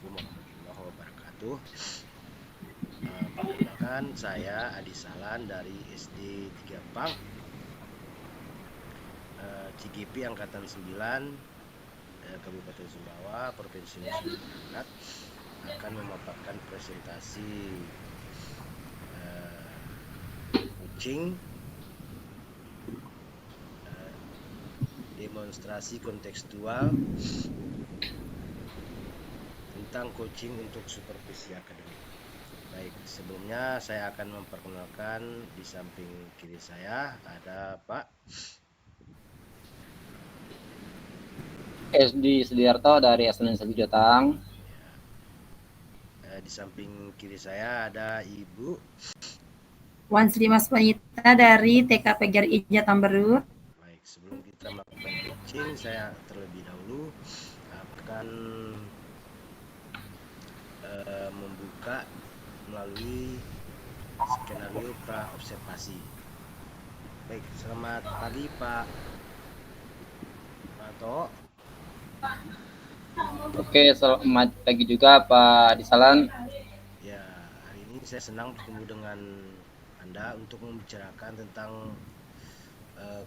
Assalamualaikum warahmatullahi wabarakatuh. Perkenalkan, saya Adi Salan dari SD 3 Pang, CGP Angkatan 9, Kabupaten Sumbawa, Provinsi Nusa Tenggara Barat, akan memaparkan presentasi kucing, demonstrasi kontekstual tentang coaching untuk supervisi akademik. Baik, sebelumnya saya akan memperkenalkan, di samping kiri saya ada Pak SD Sudiarto dari SNN Satu Jotang. Di samping kiri saya ada Ibu Wan Sri Mas Wanita dari TK PGRI Jatamberut. Baik, sebelum kita melakukan coaching, saya terlebih dahulu akan membuka melalui skenario pra-observasi. Baik, selamat pagi Pak Mato. Oke, selamat pagi juga Pak Disalan. Ya, hari ini saya senang bertemu dengan Anda untuk membicarakan tentang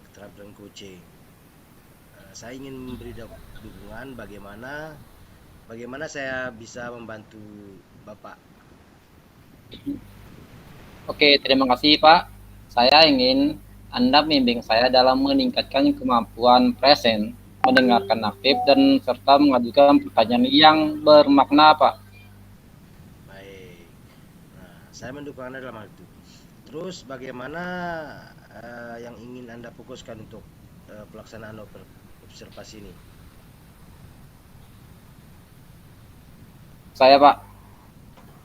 keterampilan coaching. Saya ingin memberi dukungan bagaimana saya bisa membantu Bapak. Oke, terima kasih Pak. Saya ingin Anda membimbing saya dalam meningkatkan kemampuan present, mendengarkan aktif, dan serta mengajukan pertanyaan yang bermakna Pak. Baik, nah, saya mendukung Anda dalam hal itu. Terus bagaimana yang ingin Anda fokuskan untuk pelaksanaan observasi ini?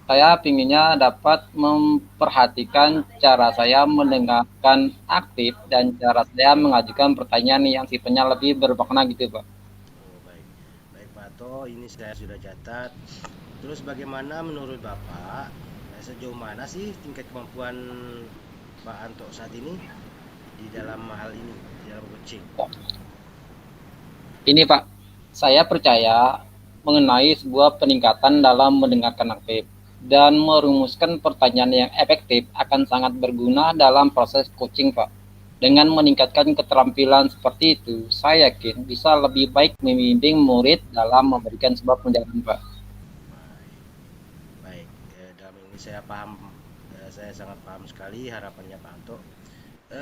Saya pinginnya dapat memperhatikan cara saya mendengarkan aktif dan cara saya mengajukan pertanyaan yang sifatnya lebih bermakna gitu Pak. Oh, baik. Baik Pak Ato, ini saya sudah catat. Terus bagaimana menurut Bapak, sejauh mana sih tingkat kemampuan Pak Anto saat ini di dalam hal ini, di dalam coaching? Ini Pak, saya percaya mengenai sebuah peningkatan dalam mendengarkan aktif dan merumuskan pertanyaan yang efektif akan sangat berguna dalam proses coaching Pak. Dengan meningkatkan keterampilan seperti itu, saya yakin bisa lebih baik membimbing murid dalam memberikan sebuah penjelasan Pak. Baik, dalam ini saya paham, saya sangat paham sekali harapannya Pak Anto.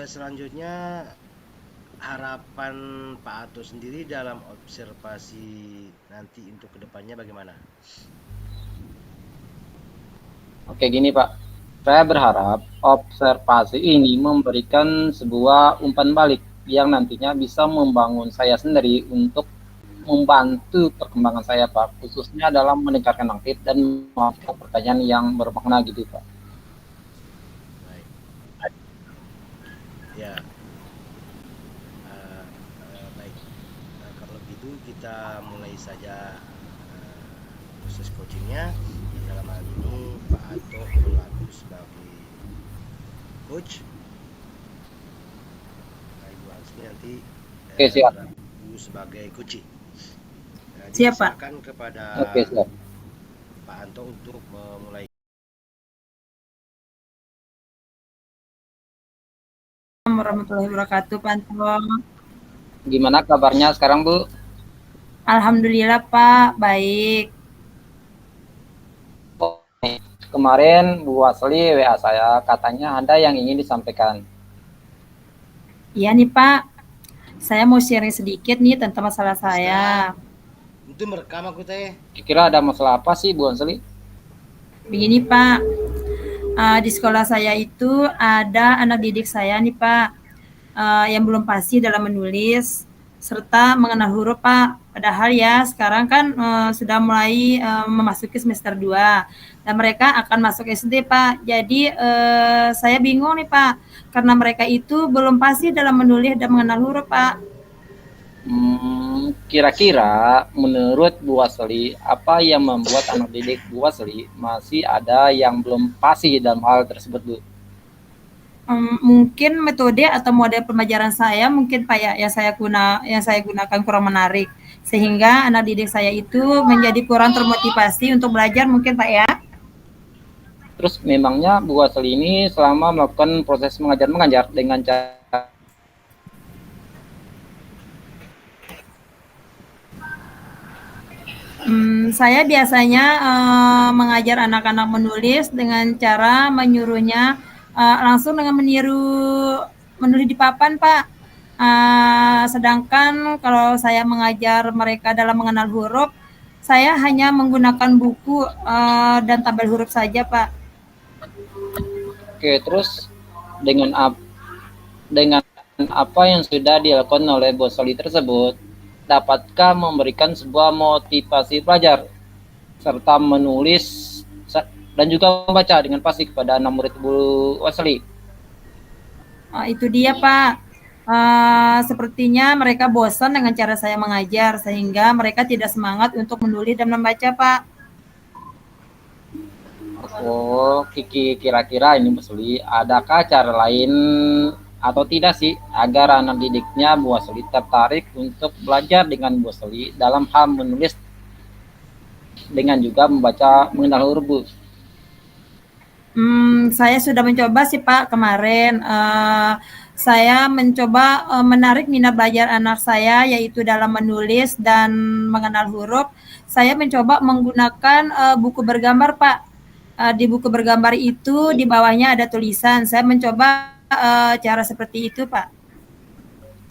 Selanjutnya, harapan Pak Anto sendiri dalam observasi nanti untuk kedepannya bagaimana? Oke gini Pak, saya berharap observasi ini memberikan sebuah umpan balik yang nantinya bisa membangun saya sendiri untuk membantu perkembangan saya Pak, khususnya dalam meningkatkan aktif dan mengajukan pertanyaan yang bermakna gitu Pak. Baik, ya, baik. Kalau begitu kita mulai saja proses coachingnya. Dalam hal ini Pak Anto berlaku sebagai coach. Nah, Ibu Ansni nanti Oke siap. berlaku sebagai coaching. Siap, Pak. Silakan kepada Oke siap. Pak Anto untuk memulai. Warahmatullahi wabarakatuh, Pak Anto. Gimana kabarnya sekarang Bu? Alhamdulillah Pak, baik. Kemarin Bu Asli WA saya, katanya ada yang ingin disampaikan. Iya nih Pak, saya mau sharing sedikit nih tentang masalah saya. Itu merekam aku teh. Kira-kira ada masalah apa sih Bu Asli? Begini Pak, di sekolah saya itu ada anak didik saya nih Pak, yang belum pasti dalam menulis serta mengenal huruf Pak. Padahal ya sekarang kan sudah mulai memasuki semester 2 dan mereka akan masuk SD Pak. Jadi saya bingung nih Pak, karena mereka itu belum pasti dalam menulis dan mengenal huruf Pak. Kira-kira menurut Bu Asli, apa yang membuat anak didik Bu Asli masih ada yang belum pasti dalam hal tersebut Bu? Mungkin metode atau model pembelajaran saya mungkin Pak ya yang saya gunakan kurang menarik. sehingga anak didik saya itu menjadi kurang termotivasi untuk belajar mungkin Pak ya. Terus memangnya Bu Wasli ini selama melakukan proses mengajar mengajar dengan cara Saya biasanya mengajar anak-anak menulis dengan cara menyuruhnya langsung dengan menulis di papan, Pak. Sedangkan kalau saya mengajar mereka dalam mengenal huruf, saya hanya menggunakan buku dan tabel huruf saja, Pak. Oke, terus dengan dengan apa yang sudah dilakukan oleh Bu Wasli tersebut, dapatkah memberikan sebuah motivasi pelajar serta menulis dan juga membaca dengan fasih kepada anak murid Bu Wasli? Itu dia Pak. Sepertinya mereka bosan dengan cara saya mengajar sehingga mereka tidak semangat untuk menulis dan membaca Pak. Oh, kira-kira ini Bu Wasli, adakah cara lain atau tidak sih agar anak didiknya Bu Wasli tertarik untuk belajar dengan Bu Wasli dalam hal menulis dengan juga membaca mengenal huruf Bu? Saya sudah mencoba sih Pak kemarin. Saya mencoba menarik minat belajar anak saya yaitu dalam menulis dan mengenal huruf. Saya mencoba menggunakan buku bergambar Pak. Di buku bergambar itu di bawahnya ada tulisan. Saya mencoba cara seperti itu Pak.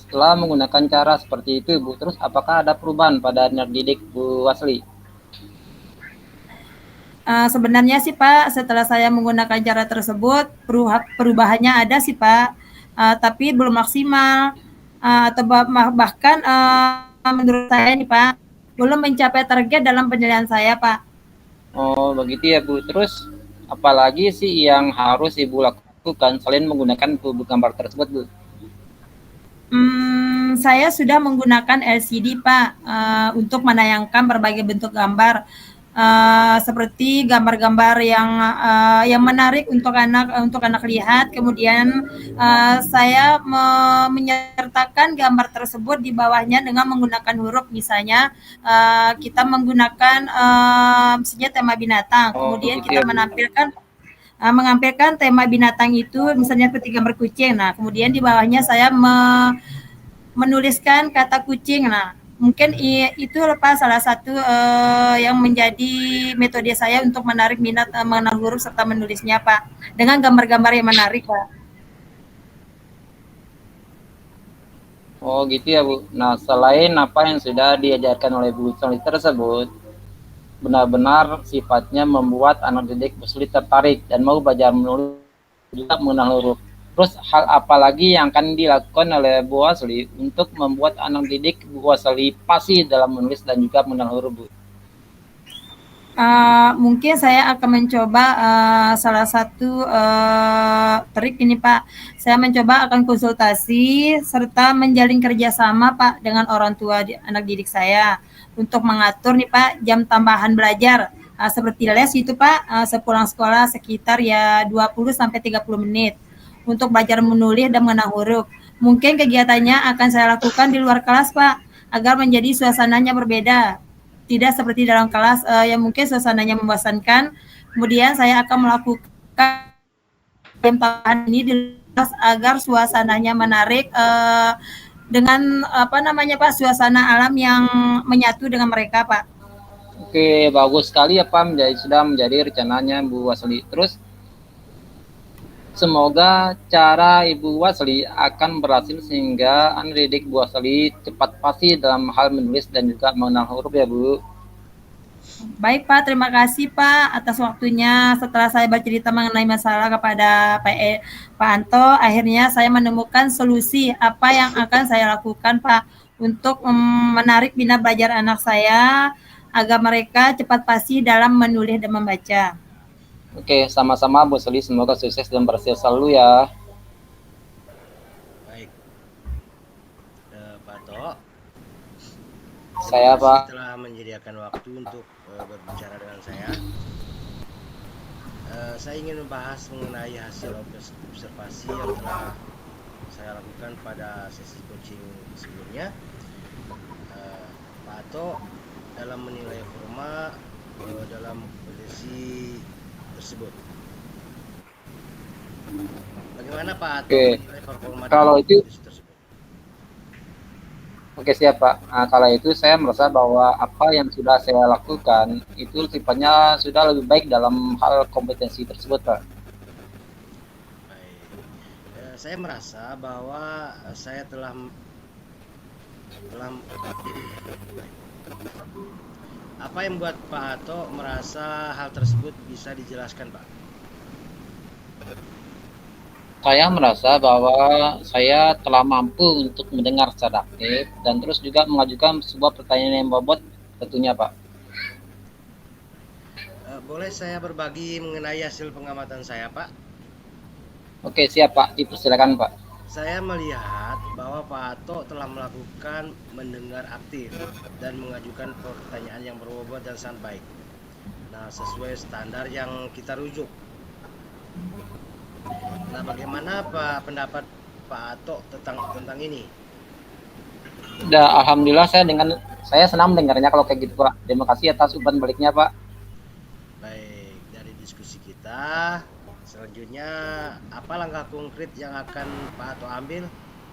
Setelah menggunakan cara seperti itu Bu, terus apakah ada perubahan pada anak didik Bu Wasli? Sebenarnya sih Pak, setelah saya menggunakan cara tersebut, perubahannya ada sih Pak, tapi belum maksimal, atau bahkan menurut saya nih Pak, belum mencapai target dalam penilaian saya Pak. Oh, begitu ya Bu. Terus apalagi sih yang harus Ibu lakukan selain menggunakan buku gambar tersebut Bu? Saya sudah menggunakan LCD Pak, untuk menayangkan berbagai bentuk gambar. Seperti gambar-gambar yang menarik untuk anak lihat. Kemudian saya menyertakan gambar tersebut di bawahnya dengan menggunakan huruf. Misalnya kita menggunakan misalnya tema binatang. Kemudian kita mengampilkan tema binatang itu misalnya seperti gambar kucing. Nah, kemudian di bawahnya saya menuliskan kata kucing. Nah, mungkin itu Pak salah satu yang menjadi metode saya untuk menarik minat mengenal huruf serta menulisnya Pak, dengan gambar-gambar yang menarik Pak. Oh gitu ya Bu. Nah, selain apa yang sudah diajarkan oleh Bu Wasli tersebut, benar-benar sifatnya membuat anak didik Bu Wasli tertarik dan mau belajar menulis juga mengenal huruf. Terus hal apa lagi yang akan dilakukan oleh Bu Wasli untuk membuat anak didik Bu Wasli fasih dalam menulis dan juga mengenal huruf Bu? Mungkin saya akan mencoba salah satu trik ini Pak. Saya mencoba akan konsultasi serta menjalin kerjasama Pak dengan orang tua anak didik saya untuk mengatur nih Pak jam tambahan belajar seperti les itu Pak, sepulang sekolah sekitar ya 20-30 menit untuk belajar menulis dan mengenal huruf. Mungkin kegiatannya akan saya lakukan di luar kelas Pak, agar menjadi suasananya berbeda. Tidak seperti dalam kelas yang mungkin suasananya membosankan. Kemudian saya akan melakukan jam tambahan ini di kelas agar suasananya menarik dengan Pak, suasana alam yang menyatu dengan mereka Pak. Oke, bagus sekali ya Pak, sudah menjadi rencananya Bu Wasli. Terus semoga cara Ibu Wasli akan berhasil sehingga anak didik Bu Wasli cepat fasih dalam hal menulis dan juga mengenal huruf ya Bu. Baik Pak, terima kasih Pak atas waktunya. Setelah saya bercerita mengenai masalah kepada Pak Anto, akhirnya saya menemukan solusi apa yang akan saya lakukan Pak untuk menarik minat belajar anak saya agar mereka cepat fasih dalam menulis dan membaca. Oke, sama-sama Bu Wasli, semoga sukses dan berhasil selalu ya. Baik, Pak Tok. Saya Pak. Setelah menyediakan waktu untuk berbicara dengan saya ingin membahas mengenai hasil observasi yang telah saya lakukan pada sesi coaching sebelumnya. Pak Ato dalam menilai forma dalam kompetisi tersebut. Bagaimana Pak Ato Oke, menilai performa kalau dalam itu kompetisi tersebut? oke siap Pak. Nah, kalau itu saya merasa bahwa apa yang sudah saya lakukan itu sifatnya sudah lebih baik dalam hal kompetensi tersebut Pak. Baik. Saya merasa bahwa saya telah apa yang membuat Pak Ato merasa hal tersebut bisa dijelaskan, Pak? Saya merasa bahwa saya telah mampu untuk mendengar secara aktif dan terus juga mengajukan sebuah pertanyaan yang bobot tentunya Pak. Boleh saya berbagi mengenai hasil pengamatan saya, Pak? Oke siap Pak, dipersilakan Pak. Saya melihat bahwa Pak Ato telah melakukan mendengar aktif dan mengajukan pertanyaan yang berbobot dan sangat baik. Nah, sesuai standar yang kita rujuk. Nah, bagaimana Pak pendapat Pak Ato tentang ini? Alhamdulillah saya senang mendengarnya kalau kayak gitu Pak. Terima kasih atas umpan baliknya Pak. Baik, dari diskusi kita, selanjutnya apa langkah konkret yang akan Pak Ato ambil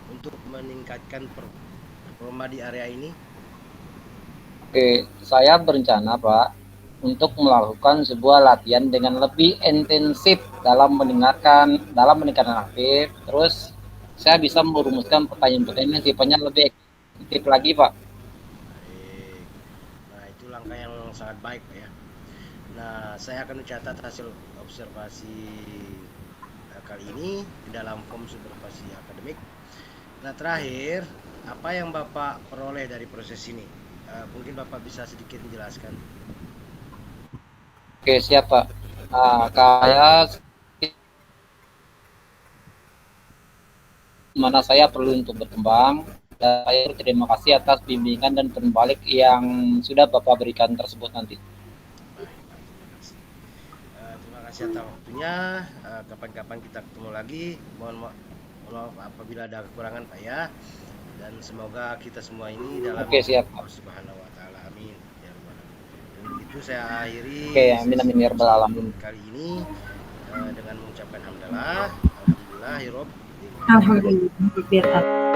untuk meningkatkan performa di area ini? Oke, saya berencana Pak untuk melakukan sebuah latihan dengan lebih intensif dalam mendengarkan aktif. Terus saya bisa merumuskan pertanyaan-pertanyaan yang sifatnya lebih efektif lagi Pak. Baik. Nah, itu langkah yang sangat baik, Pak ya. Nah, saya akan mencatat hasil observasi kali ini di dalam form supervisi akademik. Nah, terakhir, apa yang Bapak peroleh dari proses ini? Mungkin Bapak bisa sedikit menjelaskan. Oke, siap Pak. Kayak mana saya perlu untuk berkembang. Dan saya terima kasih atas bimbingan dan perbalik yang sudah Bapak berikan tersebut nanti. Baik, Pak, terima kasih atas waktunya. Kapan-kapan kita ketemu lagi. Mohon maaf apabila ada kekurangan, Pak ya. Dan semoga kita semua ini dalam Oke, siap Pak. Allah Subhanahu wa taala. Amin. Ya Rabbal Alamin. Dan begitu saya akhiri Oke, amin amin ya rabbal alamin. kali ini dengan mengucapkan alhamdulillah. Alhamdulillah, Alhamdulillah.